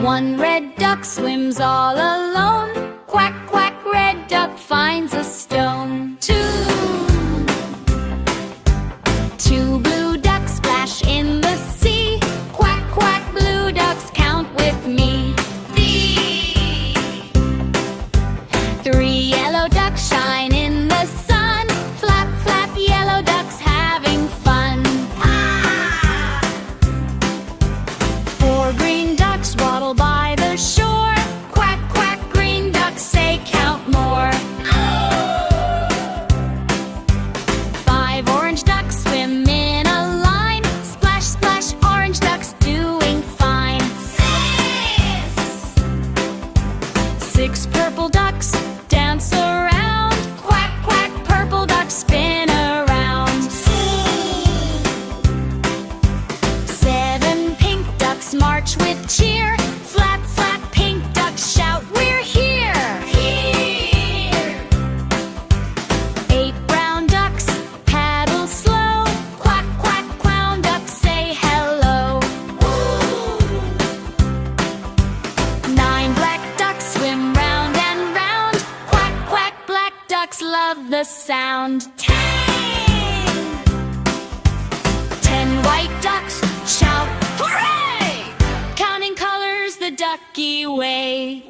One red duck swims all alone. Quack, quack, red duck finds a stone. Two blue ducks splash in the sea. Quack, quack, blue ducks, count with me. Three yellow ducks shine in the sun. Flap, flap, yellow ducks having fun. Four green ducks waddle by the shore. Quack, quack, green ducks say count more. Five orange ducks swim in a line. Splash, splash, orange ducks doing fine. Six purple ducks dance around. Quack, quack, purple ducks spin around. Seven pink ducks march with cheer. Flap, flap, pink ducks shout, we're here! Here! Eight brown ducks paddle slow. Quack, quack, clown ducks say hello. Nine black ducks swim round and round. Quack, quack, black ducks love the sound. Ten white ducks shout, hooray! Counting colors the ducky way.